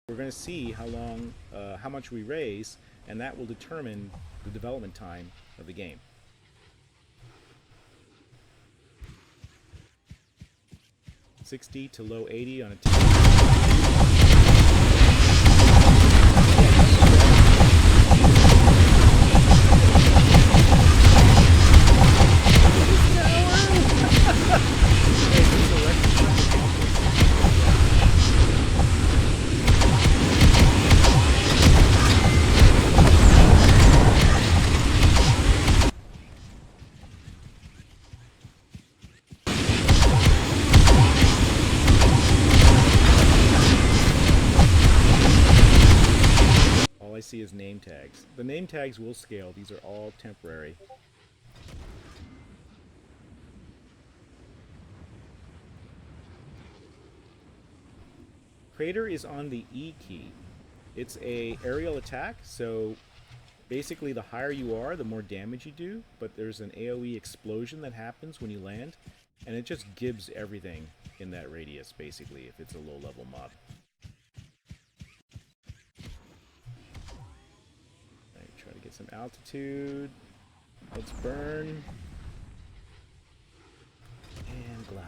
We're going to see how much we raise, and that will determine the development time of the game. $60 to low 80 on a see is name tags. The name tags will scale. These are all temporary. Crater is on the E key. It's a aerial attack, so basically the higher you are, the more damage you do, but there's an AoE explosion that happens when you land, and it just gives everything in that radius, basically, if it's a low-level mob. Get some altitude. Let's burn. And glide.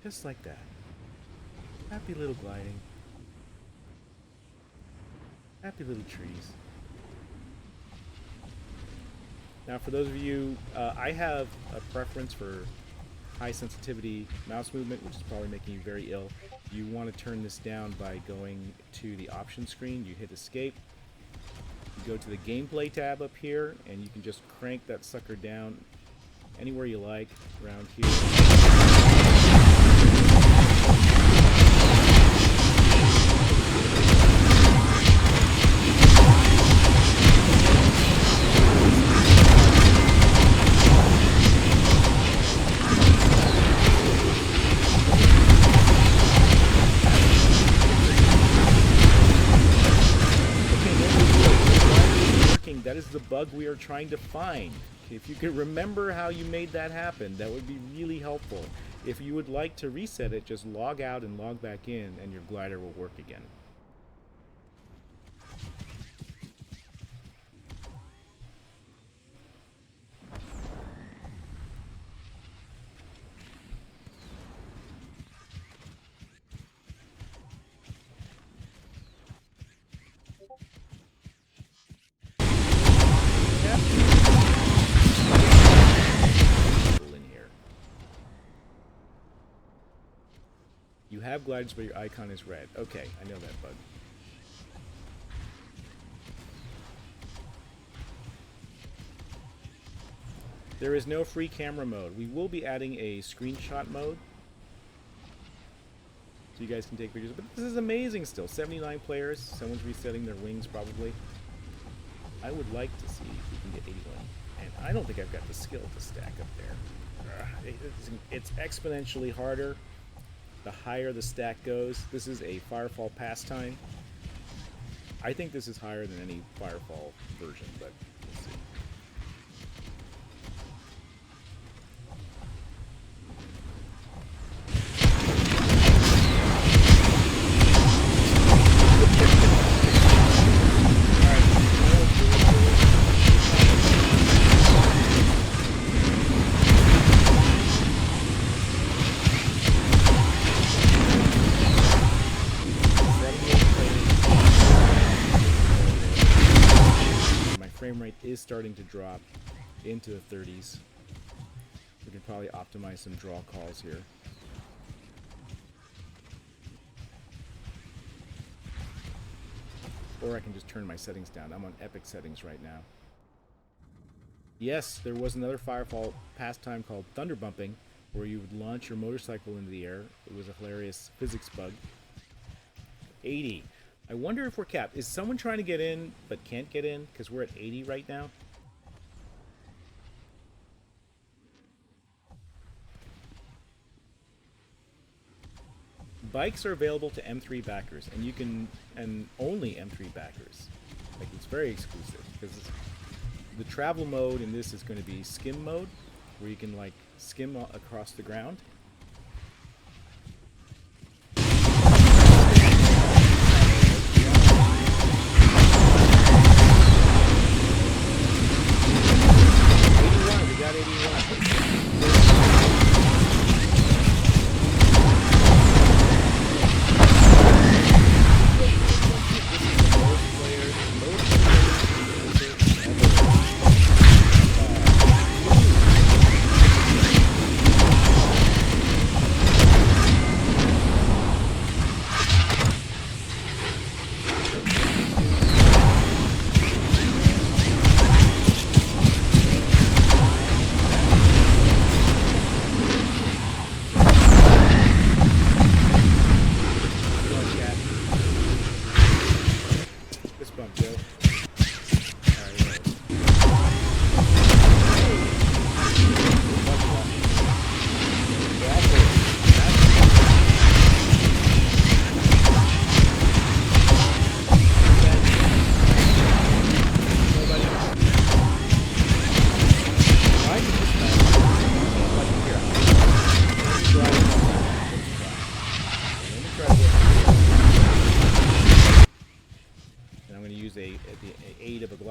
Just like that. Happy little gliding. Happy little trees. Now for those of you, I have a preference for high sensitivity mouse movement, which is probably making you very ill. You want to turn this down by going to the options screen. You hit escape. Go to the gameplay tab up here, and you can just crank that sucker down anywhere you like around here. That is the bug we are trying to find. If you could remember how you made that happen, that would be really helpful. If you would like to reset it, just log out and log back in, and your glider will work again. You have gliders, but your icon is red. Okay, I know that bug. There is no free camera mode. We will be adding a screenshot mode, so you guys can take pictures. But this is amazing still. 79 players. Someone's resetting their wings probably. I would like to see if we can get 81. And I don't think I've got the skill to stack up there. It's exponentially harder the higher the stack goes. This is a Firefall pastime. I think this is higher than any Firefall version, but we'll see. Frame rate is starting to drop into the 30s. We can probably optimize some draw calls here. Or I can just turn my settings down. I'm on epic settings right now. Yes, there was another Firefall pastime called Thunder Bumping, where you would launch your motorcycle into the air. It was a hilarious physics bug. 80. I wonder if we're capped. Is someone trying to get in but can't get in? Because we're at 80 right now. Bikes are available to M3 backers, and you can, and only M3 backers. Like, it's very exclusive, because the travel mode in this is going to be skim mode, where you can like skim across the ground.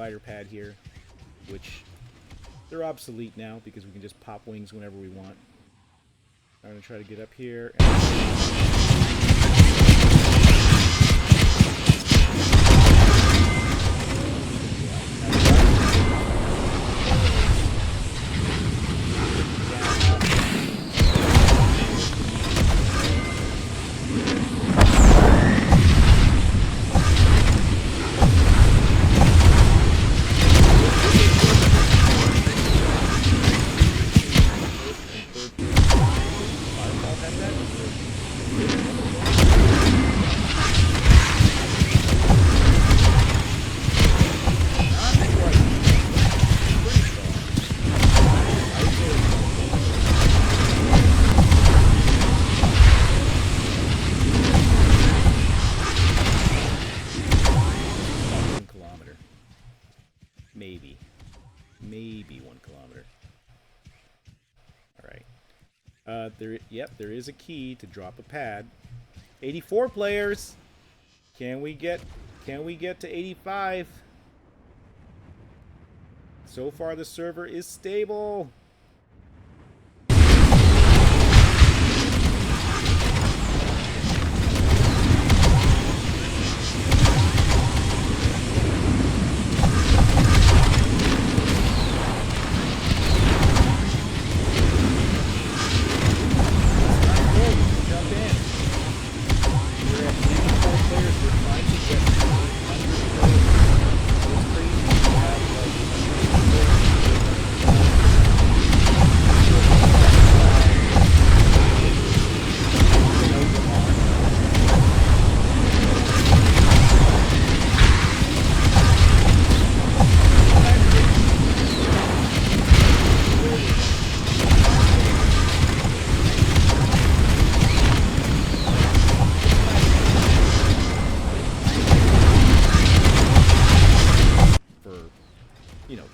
spider pad here, which they're obsolete now because we can just pop wings whenever we want. I'm going to try to get up here. Maybe 1 kilometer. All right. There is a key to drop a pad. 84 players. Can we get to 85? So far the server is stable.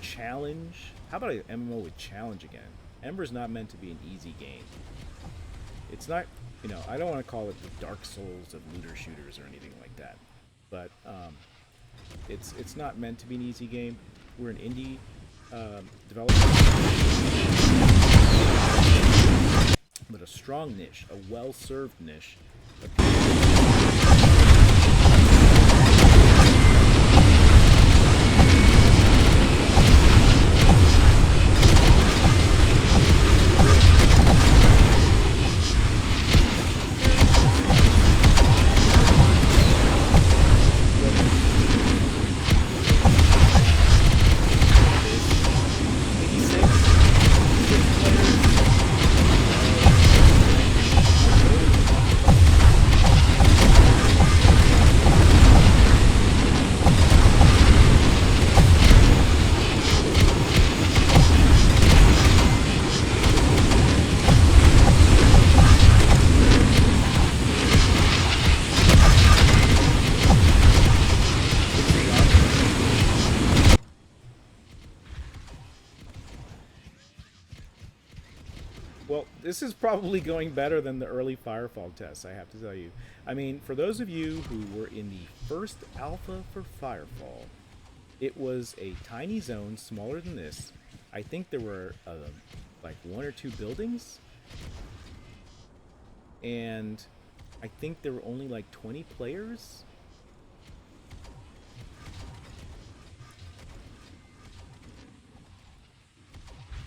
Challenge? How about an MMO with challenge again? Ember's not meant to be an easy game. It's not, I don't want to call it the Dark Souls of looter shooters or anything like that. But it's not meant to be an easy game. We're an indie developer, but a strong niche, a well-served niche. Well, this is probably going better than the early Firefall tests, I have to tell you. I mean, for those of you who were in the first alpha for Firefall, it was a tiny zone, smaller than this. I think there were like 1 or 2 buildings. And I think there were only like 20 players.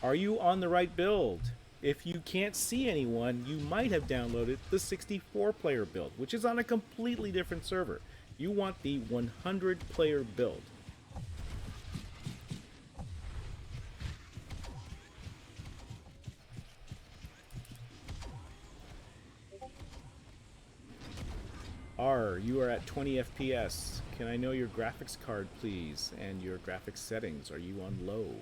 Are you on the right build? If you can't see anyone, you might have downloaded the 64-player build, which is on a completely different server. You want the 100-player build. R, you are at 20 FPS. Can I know your graphics card, please? And your graphics settings. Are you on low?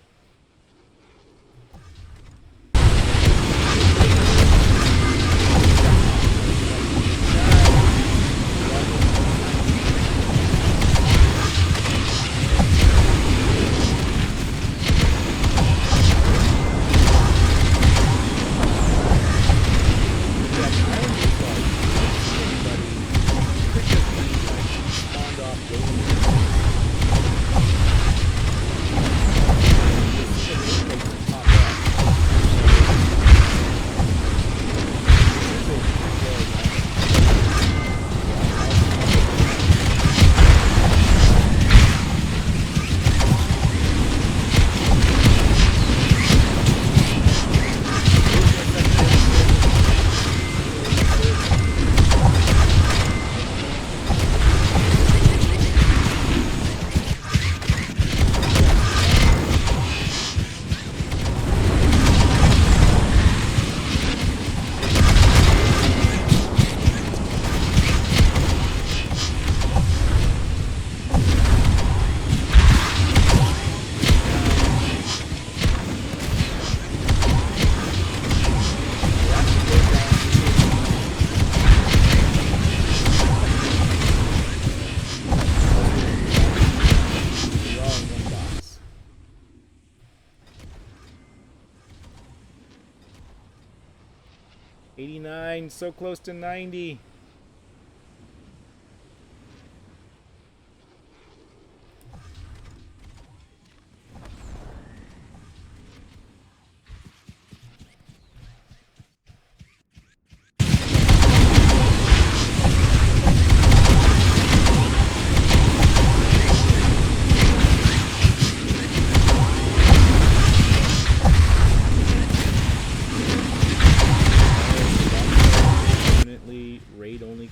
89, so close to 90.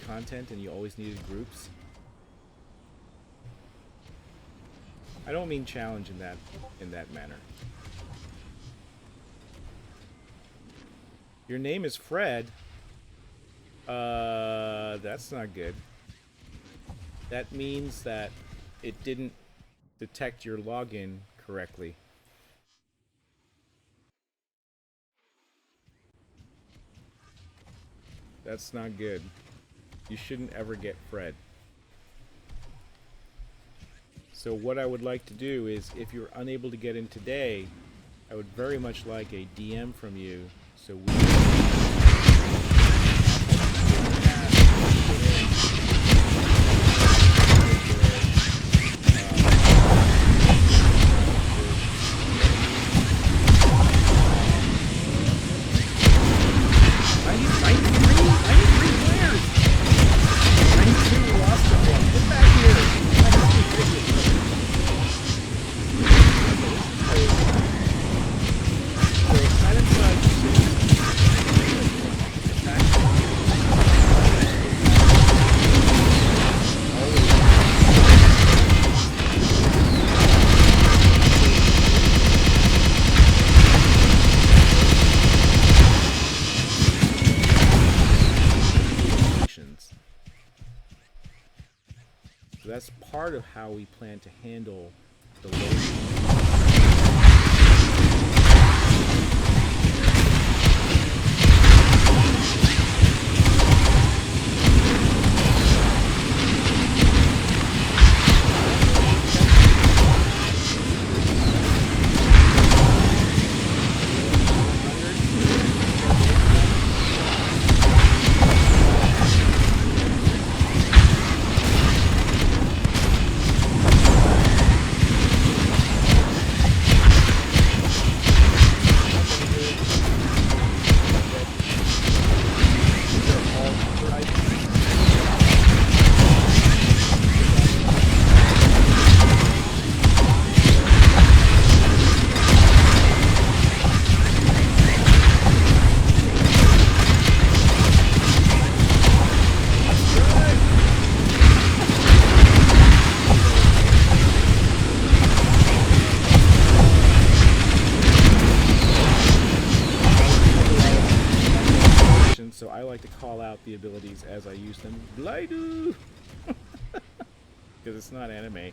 Content and you always needed groups. I don't mean challenge in that manner. Your name is Fred. That's not good. That means that it didn't detect your login correctly. That's not good. You shouldn't ever get Fred. So what I would like to do is, if you're unable to get in today, I would very much like a DM from you so we that's part of how we plan to handle the load. So I like to call out the abilities as I use them. Blaidu! Because it's not anime.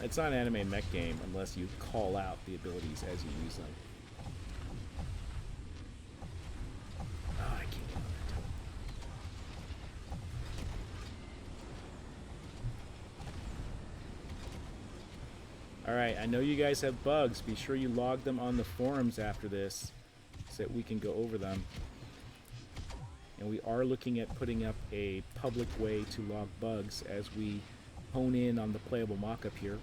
It's not an anime mech game unless you call out the abilities as you use them. Oh, I can't get on that. Alright, I know you guys have bugs. Be sure you log them on the forums after this so that we can go over them. And we are looking at putting up a public way to log bugs as we hone in on the playable mockup here.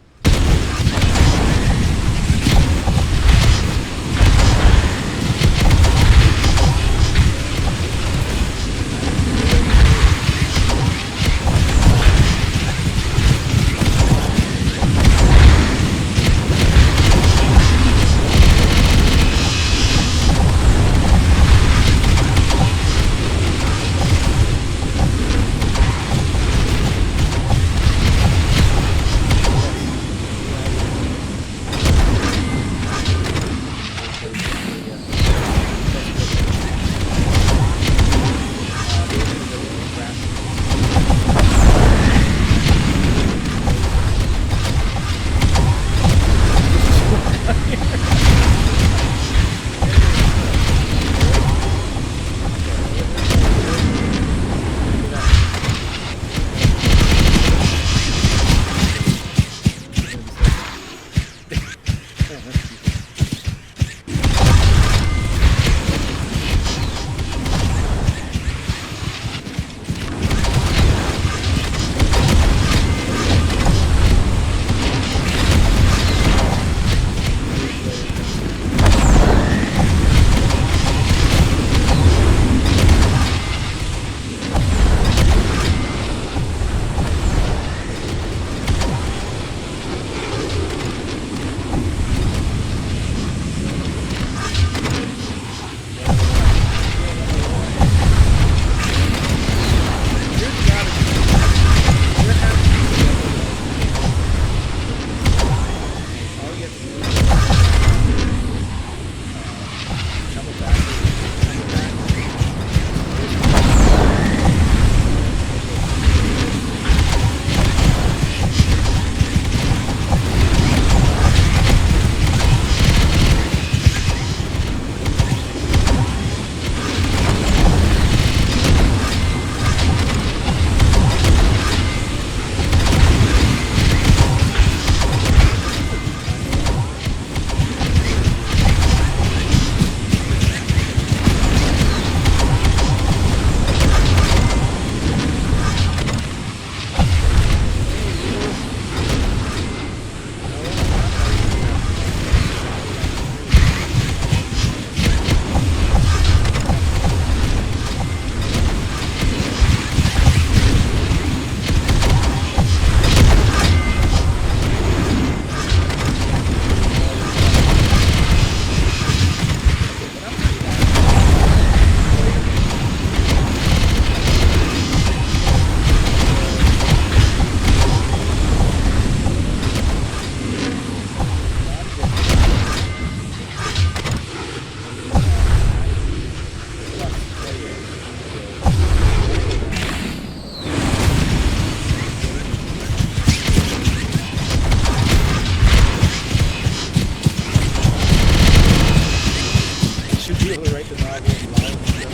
Be able to write the novel and lie and stuff.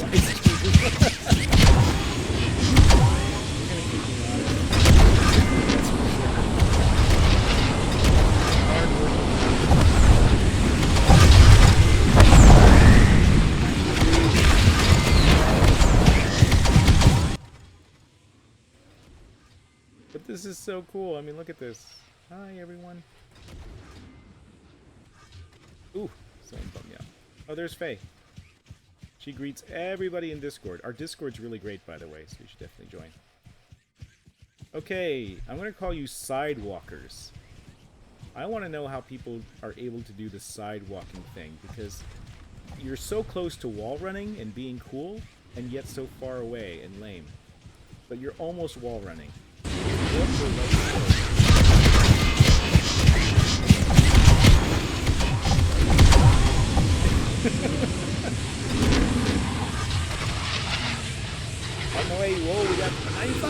We're gonna keep you honest. That's for sure. Hard work. But this is so cool. I mean, look at this. Hi, everyone. Ooh, someone bumped me out. Oh, there's Faye. She greets everybody in Discord. Our Discord's really great, by the way, so you should definitely join. Okay, I'm going to call you sidewalkers. I want to know how people are able to do the sidewalking thing, because you're so close to wall running and being cool, and yet so far away and lame. But you're almost wall running. On the way, whoa, we got 95!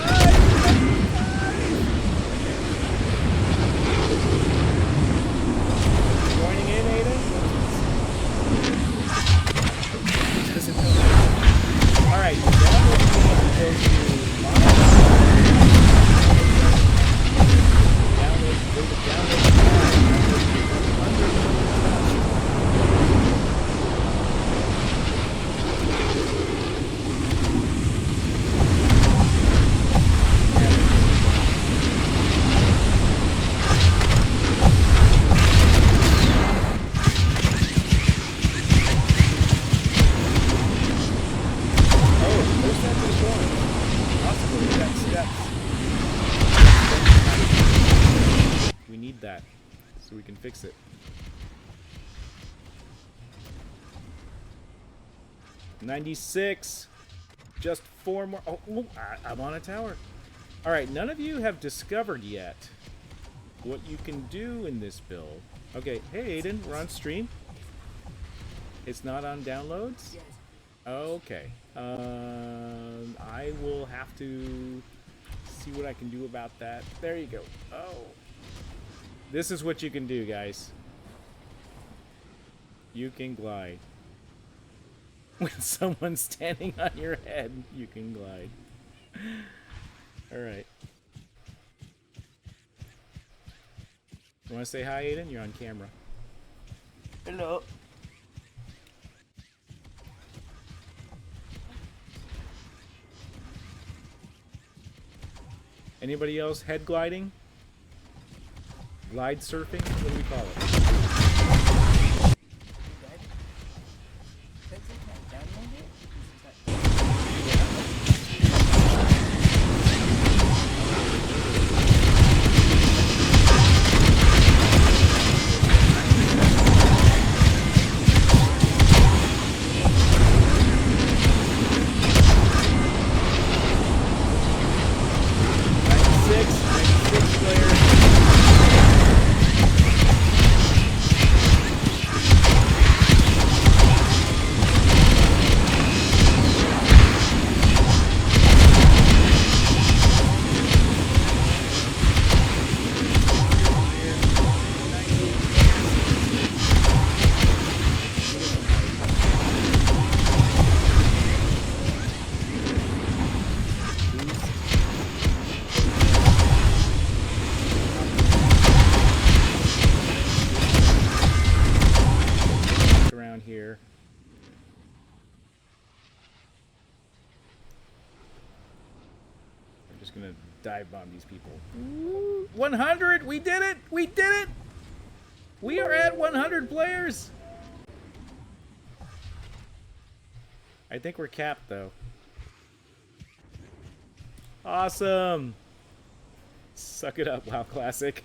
Joining in, Aiden? Doesn't know. Alright, now we're going to go to so we can fix it. 96. Just 4 more. Oh, I'm on a tower. All right, none of you have discovered yet what you can do in this build. Okay, hey Aiden, we're on stream. It's not on downloads? Okay. I will have to see what I can do about that. There you go. Oh. This is what you can do, guys. You can glide. When someone's standing on your head, you can glide. Alright. You want to say hi, Aiden? You're on camera. Hello. Anybody else head gliding? Glide surfing? What do we call it? Here. I'm just gonna dive bomb these people. Ooh, 100! We did it! We did it! We are at 100 players! I think we're capped though. Awesome! Suck it up, WoW Classic.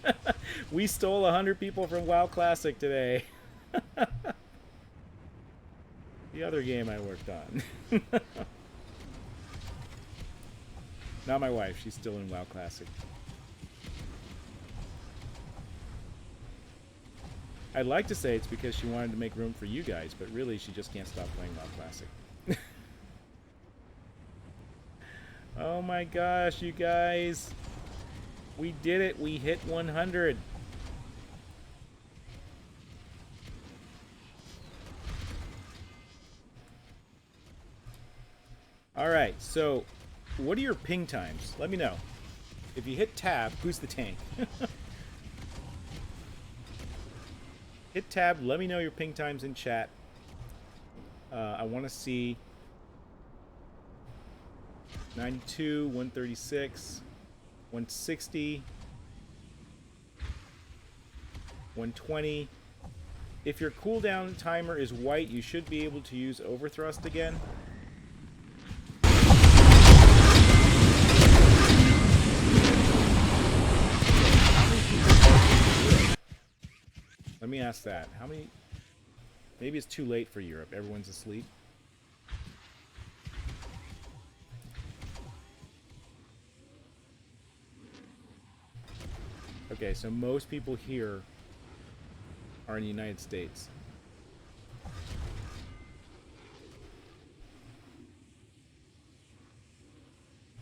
We stole 100 people from WoW Classic today. The other game I worked on. Not my wife, she's still in WoW Classic. I'd like to say it's because she wanted to make room for you guys, but really she just can't stop playing WoW Classic. Oh my gosh, you guys. We did it, we hit 100. Alright, so what are your ping times? Let me know. If you hit tab, who's the tank? Hit tab, let me know your ping times in chat. I want to see 92, 136, 160, 120. If your cooldown timer is white, you should be able to use overthrust again. Let me ask that. How many? Maybe it's too late for Europe. Everyone's asleep. Okay, so most people here are in the United States.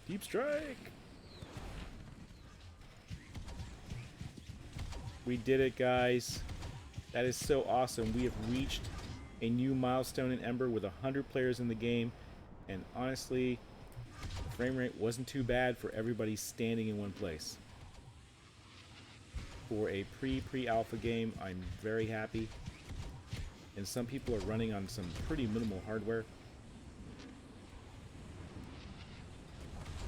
Deep strike! We did it, guys. That is so awesome. We have reached a new milestone in Em8er with 100 players in the game. And honestly, the frame rate wasn't too bad for everybody standing in one place. For a pre-alpha game, I'm very happy. And some people are running on some pretty minimal hardware.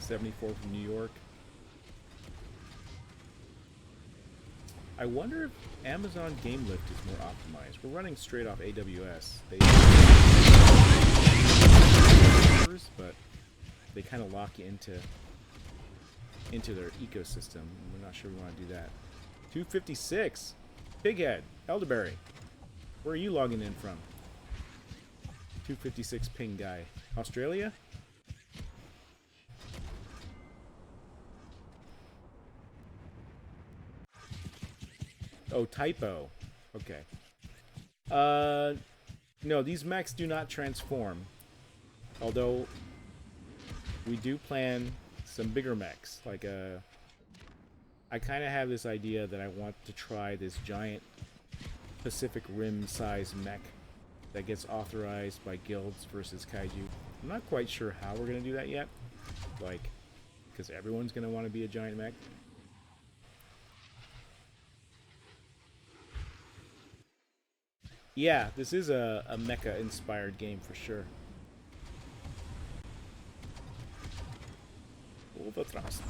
74 from New York. I wonder if Amazon Game Lift is more optimized. We're running straight off AWS. But they kind of lock you into their ecosystem. We're not sure we want to do that. 256. Pighead. Elderberry. Where are you logging in from? 256 ping guy. Australia? Oh, typo. Okay. No, these mechs do not transform. Although, we do plan some bigger mechs. Like I kind of have this idea that I want to try this giant Pacific Rim size mech that gets authorized by guilds versus Kaiju. I'm not quite sure how we're going to do that yet. Like, because everyone's going to want to be a giant mech. Yeah, this is a mecha-inspired game for sure. Overthrust.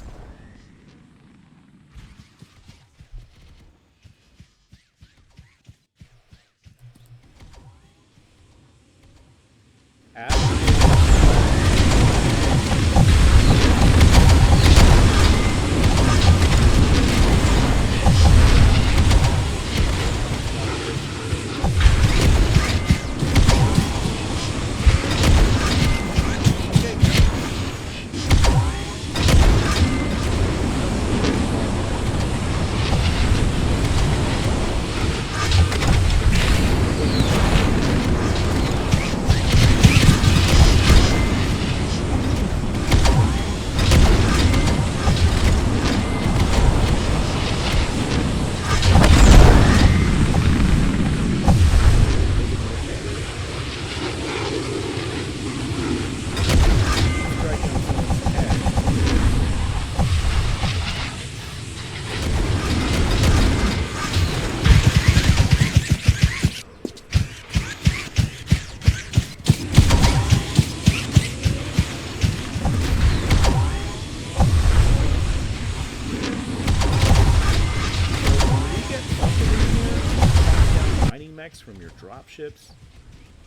From your dropships,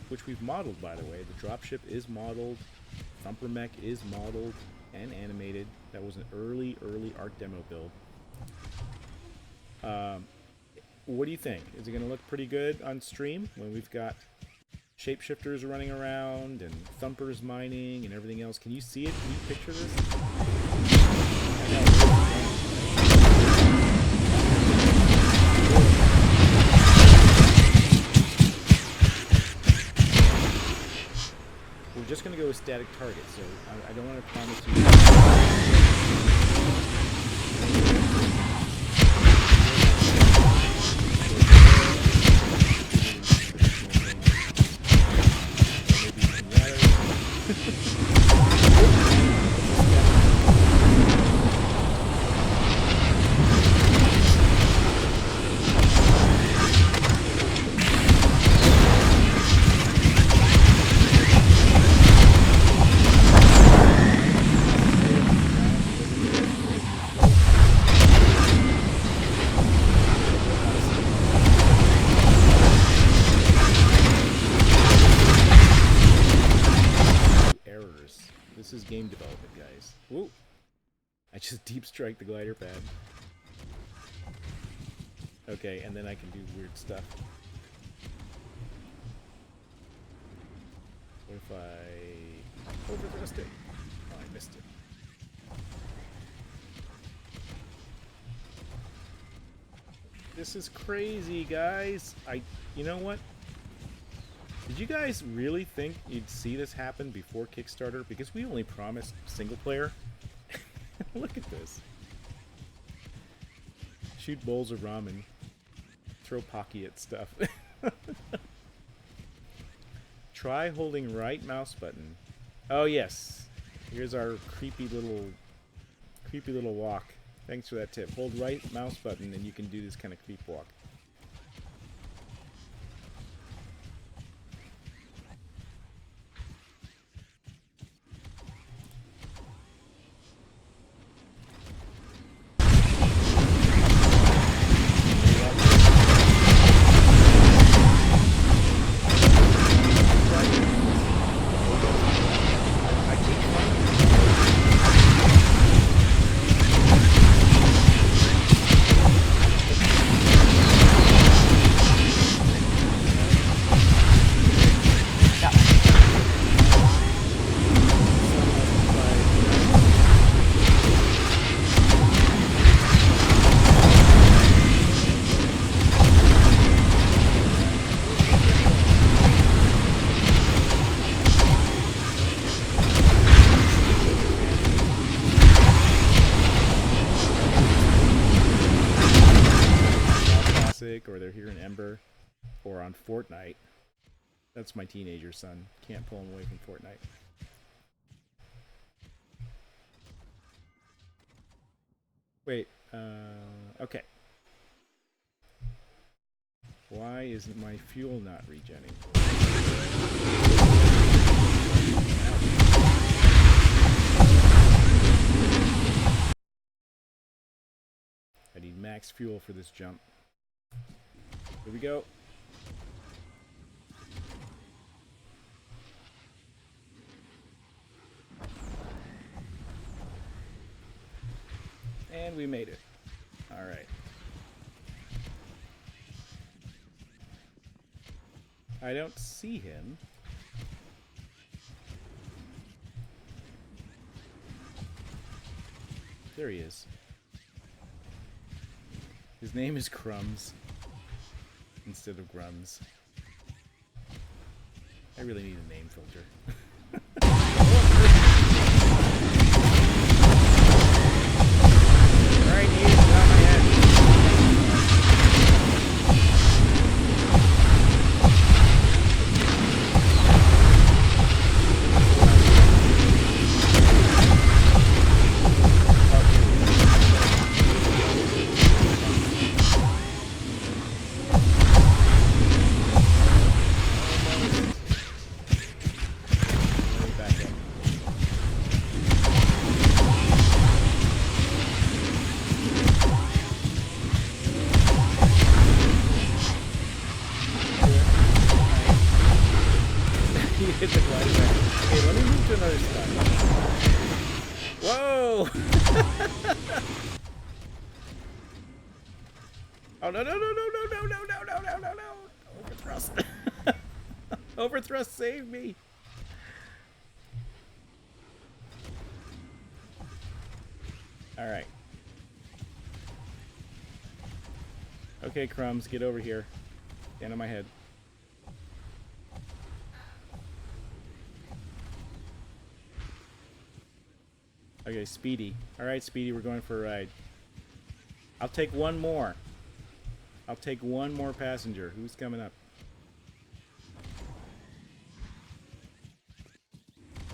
which we've modeled, by the way. The dropship is modeled, Thumper Mech is modeled and animated. That was an early art demo build. What do you think? Is it going to look pretty good on stream when we've got shapeshifters running around and thumpers mining and everything else? Can you see it? Can you picture this? We're just going to go with static target, so I don't want to promise you. Maybe some game development, guys. Woo! I just deep strike the glider pad. Okay, and then I can do weird stuff. What if I overthrust it? Oh, I missed it. This is crazy, guys. You know what? Did you guys really think you'd see this happen before Kickstarter? Because we only promised single player. Look at this. Shoot bowls of ramen. Throw Pocky at stuff. Try holding right mouse button. Oh yes. Here's our creepy little walk. Thanks for that tip. Hold right mouse button and you can do this kind of creep walk. Or they're here in Ember or on Fortnite. That's my teenager son. Can't pull him away from Fortnite. Wait, okay. Why isn't my fuel not regenning? I need max fuel for this jump. Here we go. And we made it. All right. I don't see him. There he is. His name is Crumbs instead of Grums. I really need a name filter. Alright, he is on my head. Hit the glider back. Okay, let me move to another spot. Whoa! Oh no no no no no no no no no no no no! Overthrust! Overthrust, save me! All right. Okay, Crumbs, get over here. Stand on my head. Okay, Speedy. Alright, Speedy, we're going for a ride. I'll take one more. I'll take one more passenger. Who's coming up?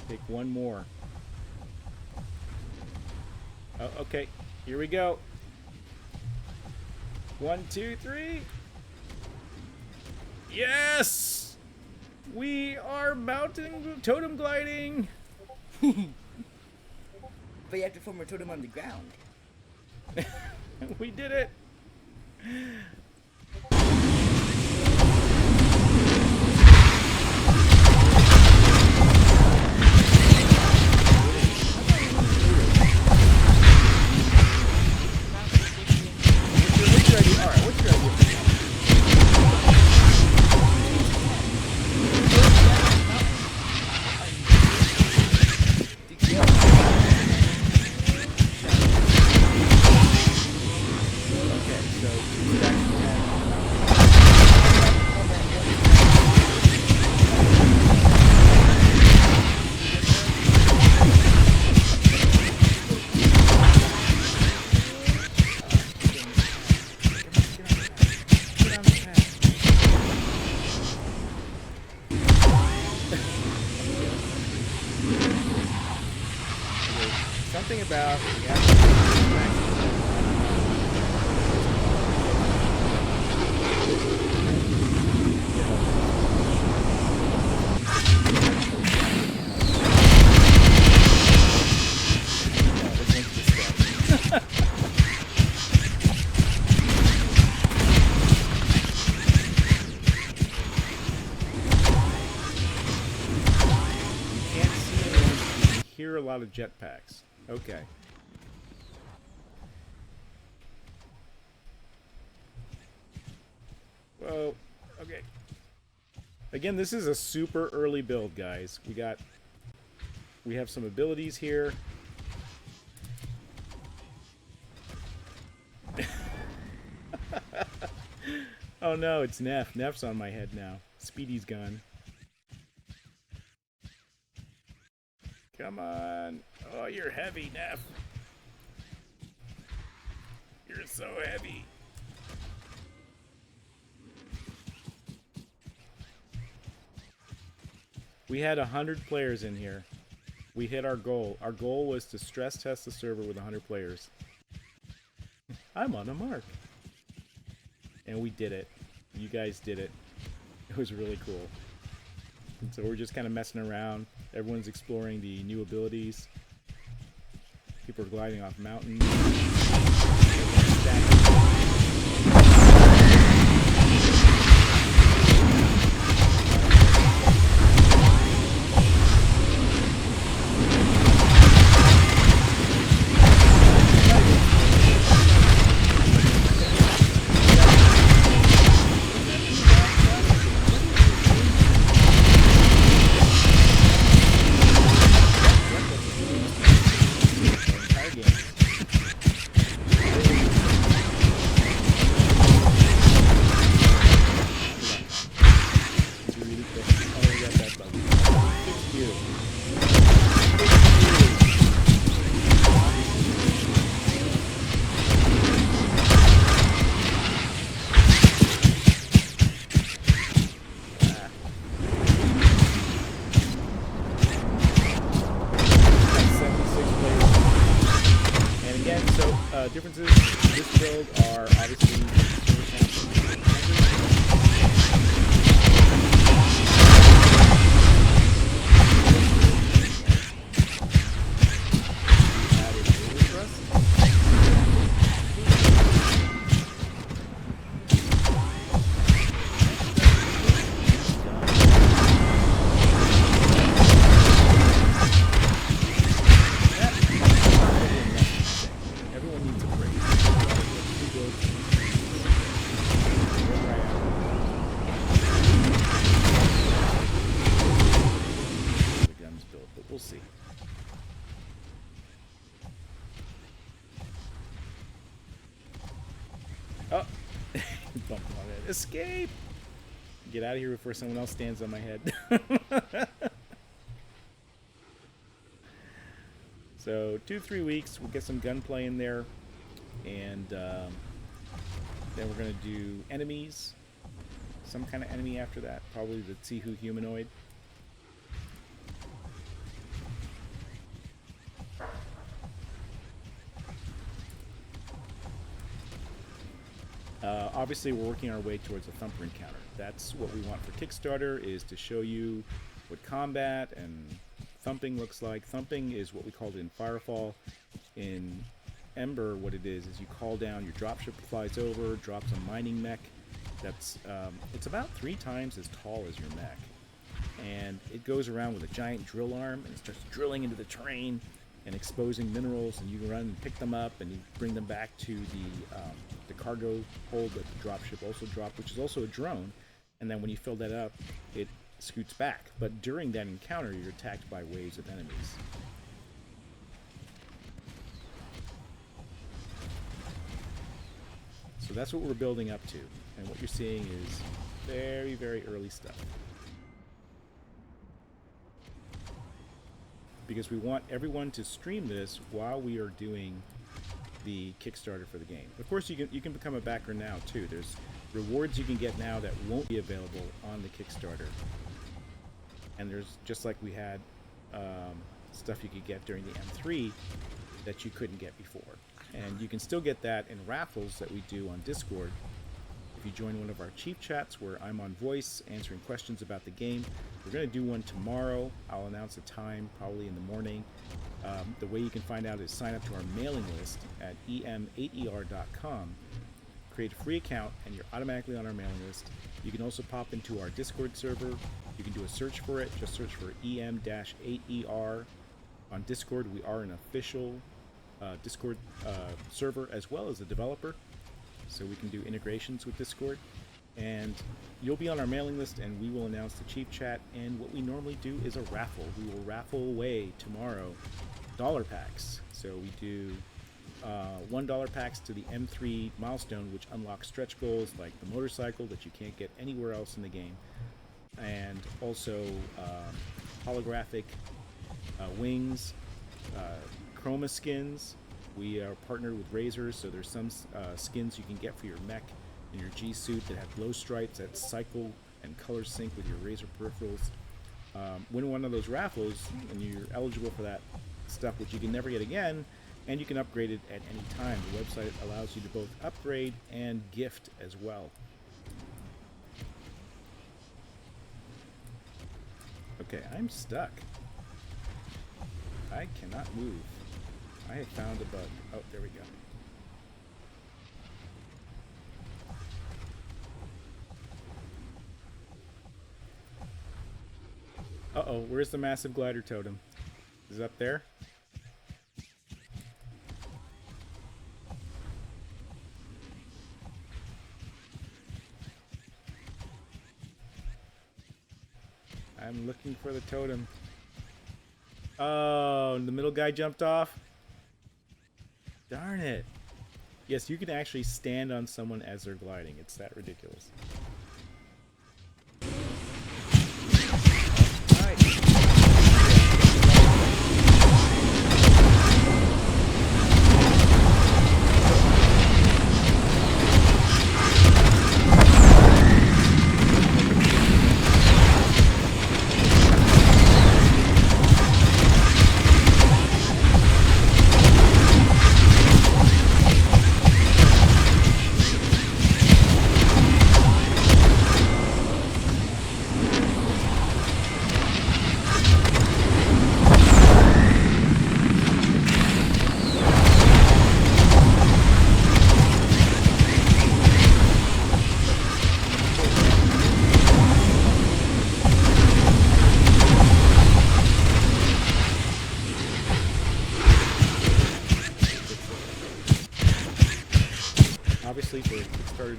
Take one more. Oh, okay. Here we go. 1, 2, 3. Yes! We are mountain totem gliding! But you have to form a totem on the ground. We did it! thing about hear a lot of jetpacks. Okay. Whoa. Okay. Again, this is a super early build, guys. We have some abilities here. Oh no, it's Neff. Neff's on my head now. Speedy's gone. Come on. Oh, you're heavy, Neff. You're so heavy. We had 100 players in here. We hit our goal. Our goal was to stress test the server with 100 players. I'm on a mark. And we did it. You guys did it. It was really cool. And so we're just kind of messing around. Everyone's exploring the new abilities. People are gliding off mountains. Differences in this build are obviously oh, bump on it. Escape! Get out of here before someone else stands on my head. So 2-3 weeks, we'll get some gunplay in there, and then we're gonna do enemies, some kind of enemy after that, probably the Tsihu humanoid. Obviously, we're working our way towards a thumper encounter. That's what we want for Kickstarter, is to show you what combat and thumping looks like. Thumping is what we called it in Firefall. In Em8er, what it is you call down, your dropship flies over, drops a mining mech. That's it's about 3 times as tall as your mech, and it goes around with a giant drill arm and it starts drilling into the terrain and exposing minerals, and you can run and pick them up and you bring them back to the cargo hold that the dropship also dropped, which is also a drone. And then when you fill that up, it scoots back. But during that encounter, you're attacked by waves of enemies. So that's what we're building up to, and what you're seeing is very, very early stuff. Because we want everyone to stream this while we are doing the Kickstarter for the game. Of course, you can become a backer now too. There's rewards you can get now that won't be available on the Kickstarter, and there's, just like we had stuff you could get during the M3, that you couldn't get before. And you can still get that in raffles that we do on Discord. If you join one of our chief chats where I'm on voice answering questions about the game, we're going to do one tomorrow. I'll announce a time probably in the morning. The way you can find out is sign up to our mailing list at em8er.com. Create a free account and you're automatically on our mailing list. You can also pop into our Discord server. You can do a search for it. Just search for em-8er. On Discord, we are an official Discord server as well as a developer, so we can do integrations with Discord. And you'll be on our mailing list, and we will announce the chief chat. And what we normally do is a raffle. We will raffle away tomorrow dollar packs. So we do $1 packs to the M3 milestone, which unlocks stretch goals like the motorcycle that you can't get anywhere else in the game, and also holographic wings, chroma skins. We are partnered with Razors, so there's some skins you can get for your mech and your G suit that have glow stripes that cycle and color sync with your Razor peripherals. Win one of those raffles and you're eligible for that stuff, which you can never get again, and you can upgrade it at any time. The website allows you to both upgrade and gift as well. Okay, I'm stuck. I cannot move. I have found a bug. Oh, there we go. Uh-oh, where's the massive glider totem? Is it up there? I'm looking for the totem. Oh, the middle guy jumped off. Darn it. Yes, you can actually stand on someone as they're gliding. It's that ridiculous. Obviously, for Kickstarter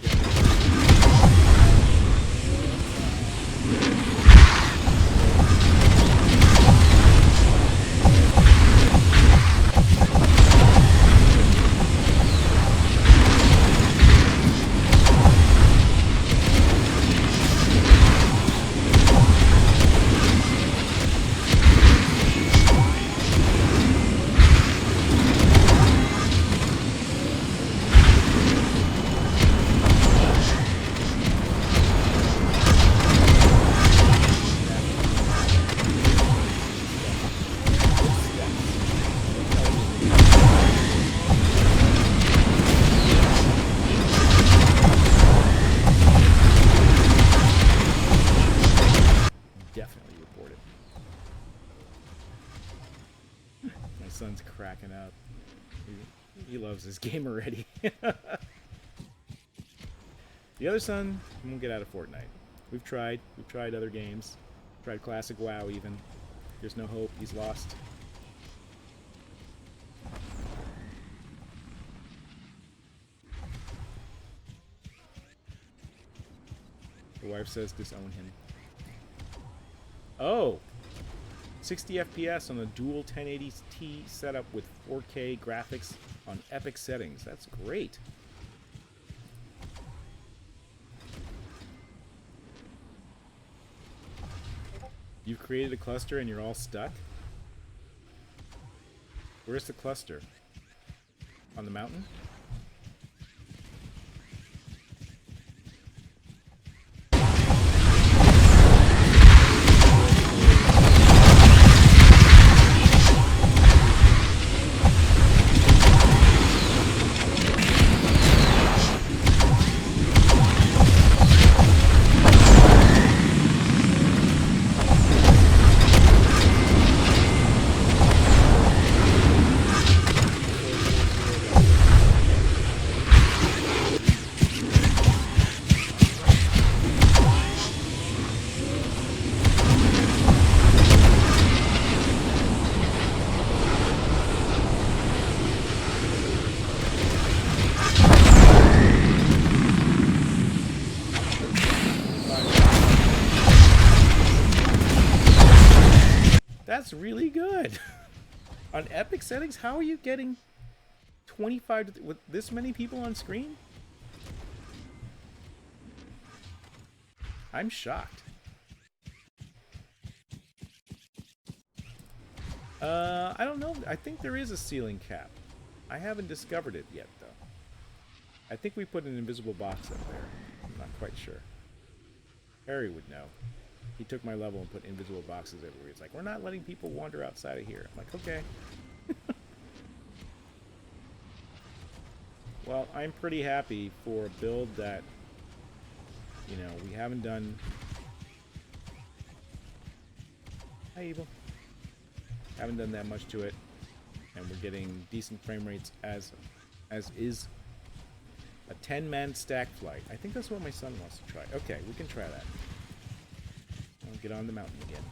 son's cracking up. He loves this game already. The other son won't get out of Fortnite. We've tried other games. Tried classic WoW even. There's no hope. He's lost. The wife says disown him. Oh! 60 FPS on a dual 1080t setup with 4K graphics on epic settings. That's great. You've created a cluster and you're all stuck? Where's the cluster? On the mountain? That's really good. On epic settings, how are you getting 25 with this many people on screen? I'm shocked. I don't know. I think there is a ceiling cap. I haven't discovered it yet, though. I think we put an invisible box up there. I'm not quite sure. Harry would know. He took my level and put invisible boxes everywhere. He's like, we're not letting people wander outside of here. I'm like, okay. Well, I'm pretty happy for a build that, you know, we haven't done. Hi, Evil. Haven't done that much to it, and we're getting decent frame rates as is. A 10-man stack flight. I think that's what my son wants to try. Okay, we can try that. I'll get on the mountain again.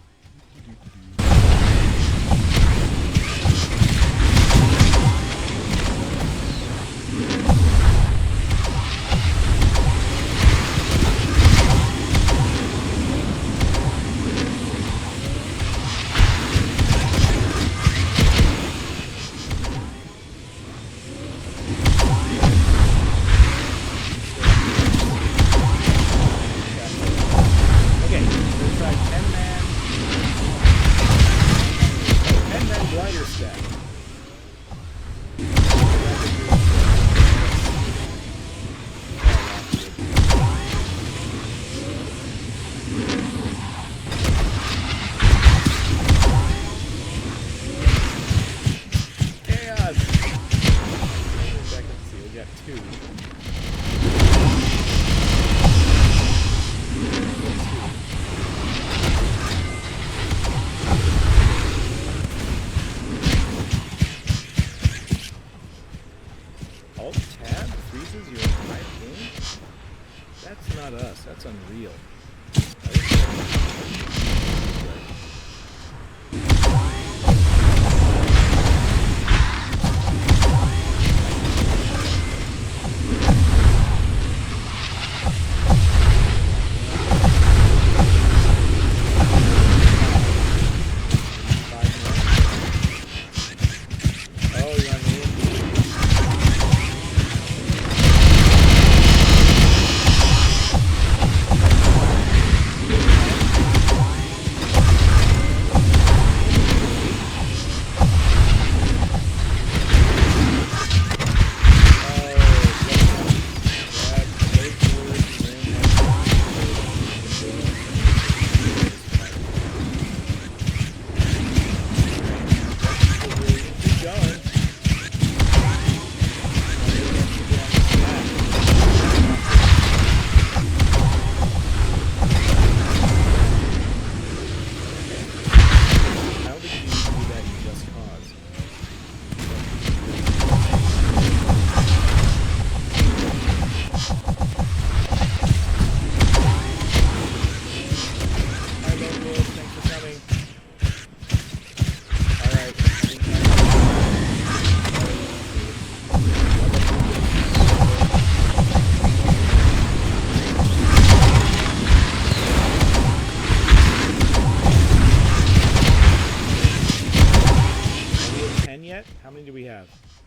That's unreal.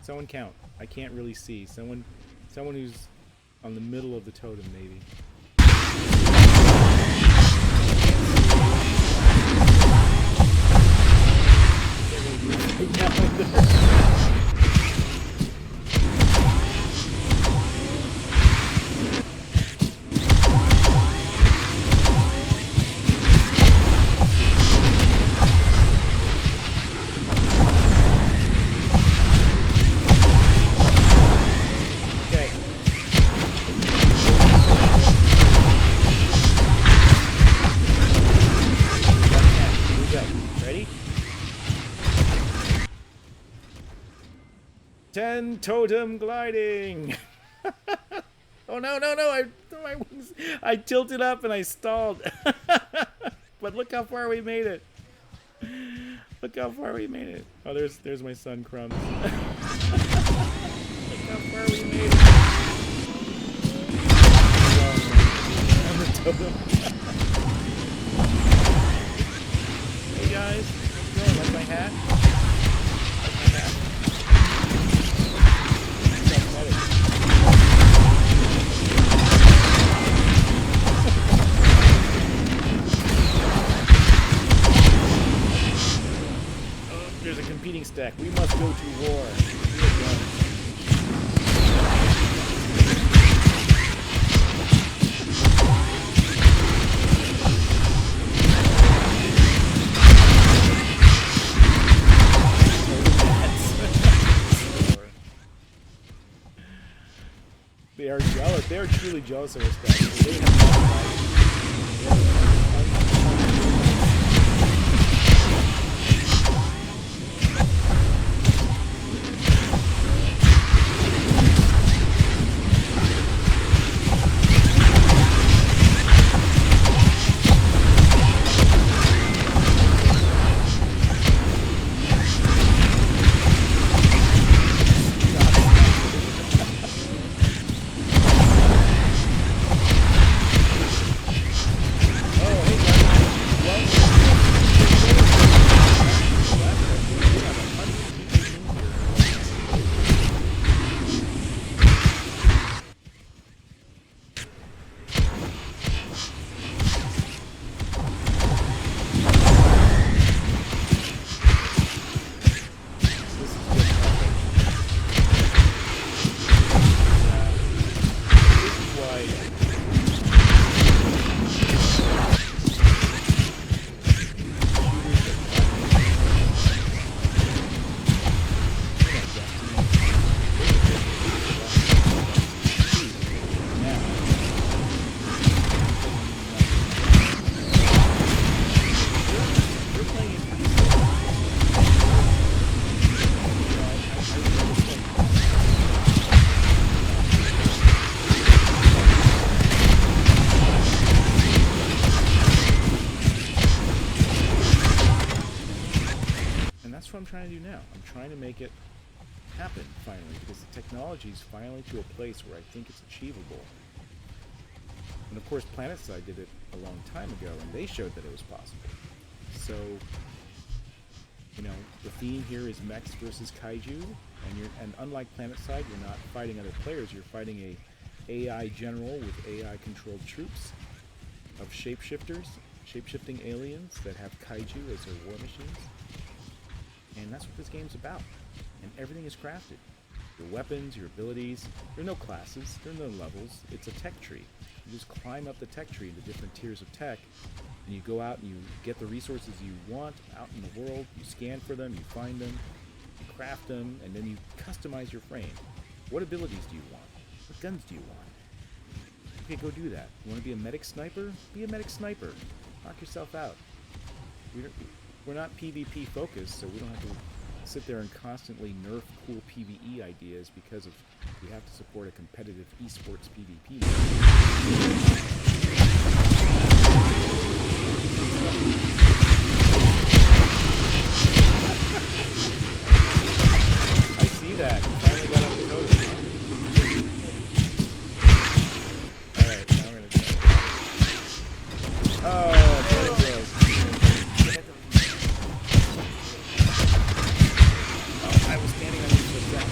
Someone count. I can't really see. Someone who's on the middle of the totem, maybe. Totem gliding. Oh no! My wings. I tilted up and I stalled. But look how far we made it. Look how far we made it. Oh, there's my son Crumbs. Look how far we made it. I'm the totem. Hey guys, how's it going? there's a competing stack. We must go to war. We are done. They are jealous. They are truly jealous of our stack. They have what I'm trying to do now. I'm trying to make it happen finally, because the technology is finally to a place where I think it's achievable. And of course, PlanetSide did it a long time ago, and they showed that it was possible. So, you know, the theme here is mechs versus kaiju, and unlike PlanetSide, you're not fighting other players. You're fighting a AI general with AI-controlled troops of shapeshifters, shape-shifting aliens that have kaiju as their war machines. And that's what this game's about. And everything is crafted. Your weapons, your abilities. There are no classes. There are no levels. It's a tech tree. You just climb up the tech tree into different tiers of tech, and you go out and you get the resources you want out in the world. You scan for them, you find them, you craft them, and then you customize your frame. What abilities do you want? What guns do you want? Okay, go do that. You want to be a medic sniper? Be a medic sniper. Knock yourself out. We're not PvP focused, so we don't have to sit there and constantly nerf cool PvE ideas because we have to support a competitive esports PvP. I see that. You finally got up the coast. Alright, now we're gonna try. Oh, there it goes. I was standing on the deck.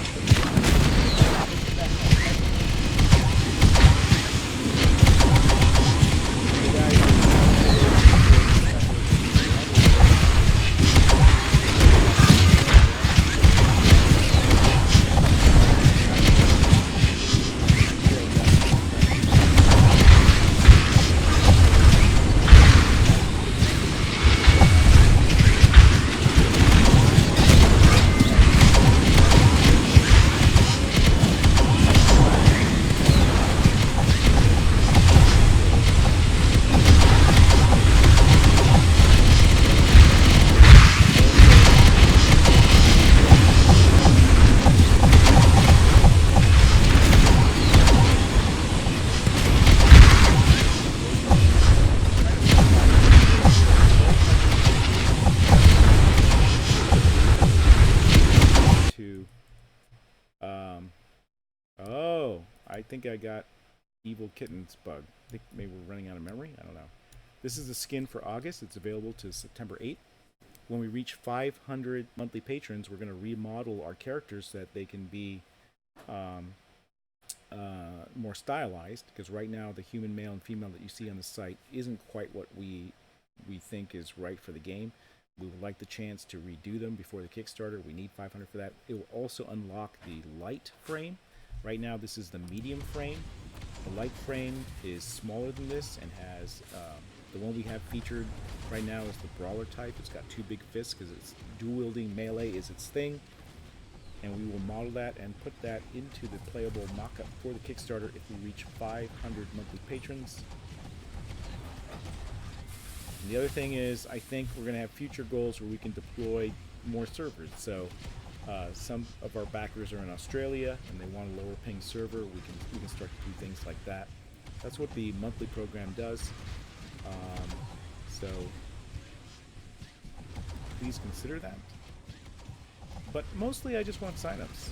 I think I got Evil Kitten's bug. I think maybe we're running out of memory. I don't know. This is the skin for August. It's available to September 8th. When we reach 500 monthly patrons, we're going to remodel our characters so that they can be more stylized, because right now the human male and female that you see on the site isn't quite what we think is right for the game. We would like the chance to redo them before the Kickstarter. We need 500 for that. It will also unlock the light frame. Right now, this is the medium frame. The light frame is smaller than this and has the one we have featured right now is the brawler type. It's got 2 big fists because it's dual-wielding melee is its thing. And we will model that and put that into the playable mock-up for the Kickstarter if we reach 500 monthly patrons. And the other thing is, I think we're going to have future goals where we can deploy more servers. So some of our backers are in Australia and they want a lower ping server. We can start to do things like that. That's what the monthly program does. So please consider that. But mostly I just want signups.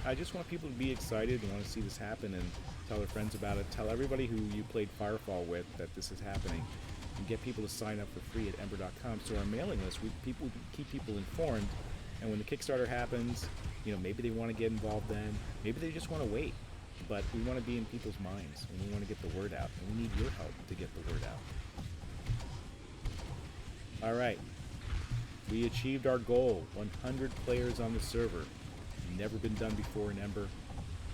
I just want people to be excited and want to see this happen and tell their friends about it. Tell everybody who you played Firefall with that this is happening. And get people to sign up for free at Em8er.com. So our mailing list, we keep people informed. And when the Kickstarter happens, you know, maybe they want to get involved then. Maybe they just want to wait. But we want to be in people's minds and we want to get the word out. And we need your help to get the word out. All right. We achieved our goal, 100 players on the server. Never been done before in Ember.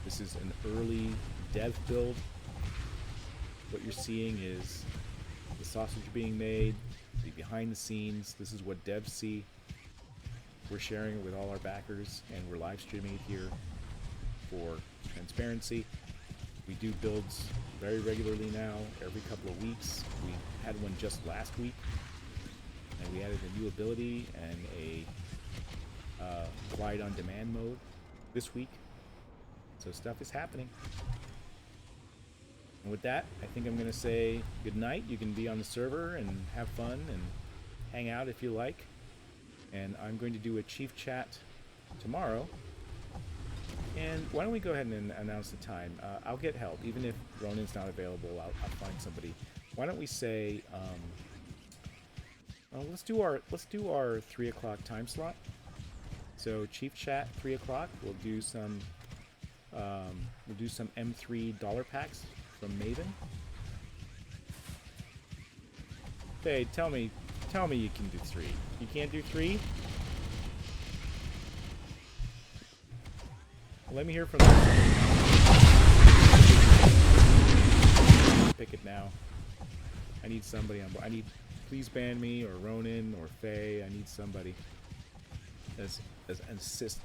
This is an early dev build. What you're seeing is the sausage being made, the behind the scenes. This is what devs see. We're sharing it with all our backers and we're live streaming it here for transparency. We do builds very regularly now, every couple of weeks. We had one just last week. And we added a new ability and a quiet on demand mode this week. So stuff is happening. And with that, I think I'm going to say good night. You can be on the server and have fun and hang out if you like. And I'm going to do a chief chat tomorrow. And why don't we go ahead and announce the time? I'll get help. Even if Ronin's not available, I'll find somebody. Why don't we say... let's do our 3 o'clock time slot. So chief chat 3 o'clock. We'll do some M3 dollar packs from Maven. Hey, tell me you can do 3. You can't do 3? Let me hear from them. Pick it now. I need somebody on board. Please ban me, or Ronin, or Faye. I need somebody as an assist.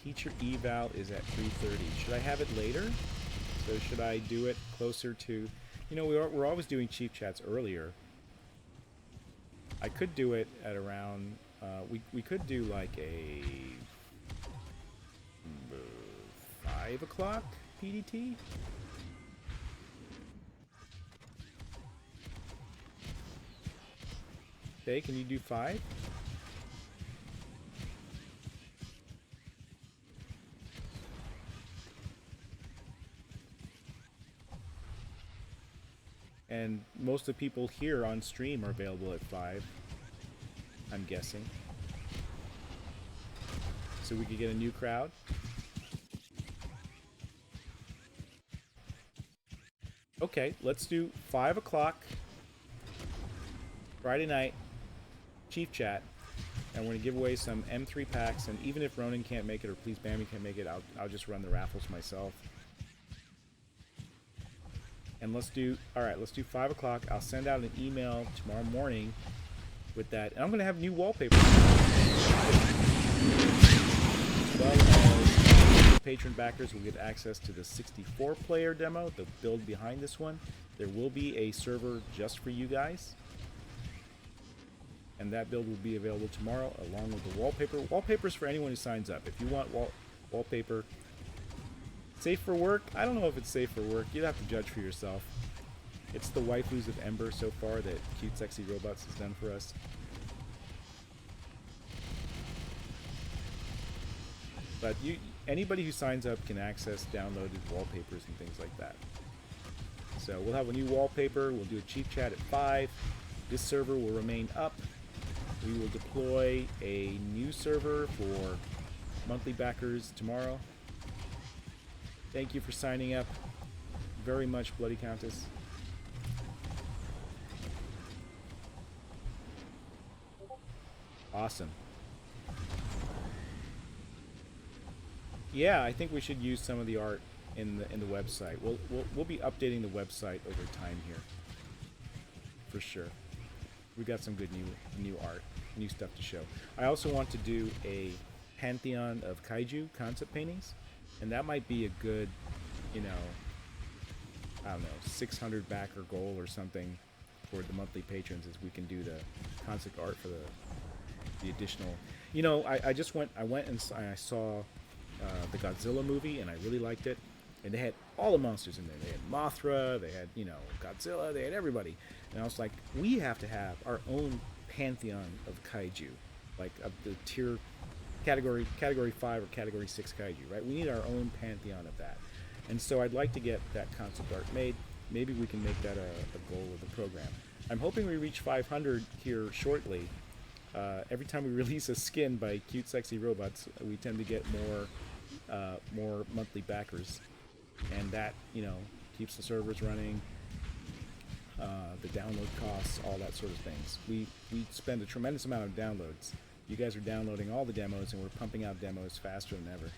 Teacher eval is at 3:30. Should I have it later? So should I do it closer to... You know, we're always doing chief chats earlier. I could do it at around... we could do like a... 5 o'clock PDT? Okay, can you do 5? And most of the people here on stream are available at 5, I'm guessing. So we could get a new crowd. Okay, let's do 5 o'clock Friday night chief chat, and we're gonna give away some M3 packs. And even if Ronin can't make it, or Please Bammy can't make it, I'll just run the raffles myself. And let's do 5 o'clock. I'll send out an email tomorrow morning with that, and I'm gonna have new wallpaper. As well as patron backers will get access to the 64-player demo, the build behind this one. There will be a server just for you guys, and that build will be available tomorrow along with the wallpaper. Wallpaper's for anyone who signs up. If you want wallpaper, safe for work? I don't know if it's safe for work. You'd have to judge for yourself. It's the waifus of Ember so far that Cute Sexy Robots has done for us. But anybody who signs up can access downloaded wallpapers and things like that. So we'll have a new wallpaper. We'll do a chief chat at 5. This server will remain up. We will deploy a new server for monthly backers tomorrow. Thank you for signing up. very much, Bloody Countess. Awesome. Yeah, I think we should use some of the art in the website. We'll be updating the website over time here, for sure. We got some good new art, new stuff to show. I also want to do a pantheon of Kaiju concept paintings, and that might be a good, you know, I don't know, 600 backer goal or something for the monthly patrons, as we can do the concept art for the additional. You know, I went and I saw the Godzilla movie, and I really liked it. And they had all the monsters in there. They had Mothra, they had, you know, Godzilla, they had everybody. And I was like, we have to have our own pantheon of Kaiju, like of the tier category 5 or category 6 Kaiju, right? We need our own pantheon of that. And so I'd like to get that concept art made. Maybe we can make that a goal of the program. I'm hoping we reach 500 here shortly. Every time we release a skin by Cute Sexy Robots, we tend to get more monthly backers, and that, you know, keeps the servers running, the download costs, all that sort of things. We spend a tremendous amount of downloads. You guys are downloading all the demos, and we're pumping out demos faster than ever.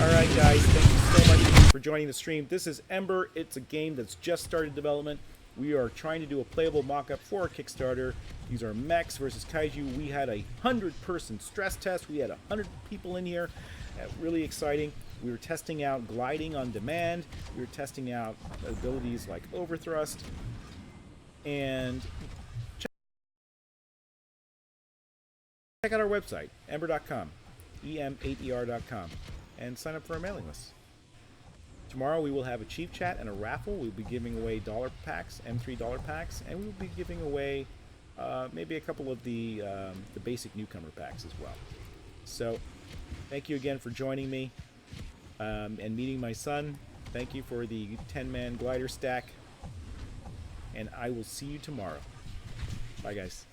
Alright guys, thank you so much for joining the stream. This is Em8er. It's a game that's just started development. We are trying to do a playable mock-up for our Kickstarter. These are Mechs versus Kaiju. We had a 100-person stress test. We had 100 people in here. Really exciting. We were testing out gliding on demand. We were testing out abilities like overthrust. And check out our website, em8er.com, em8er.com, and sign up for our mailing list. Tomorrow we will have a chief chat and a raffle. We'll be giving away dollar packs, M3 dollar packs, and we will be giving away maybe a couple of the basic newcomer packs as well. So thank you again for joining me and meeting my son. Thank you for the 10-man glider stack, and I will see you tomorrow. Bye guys.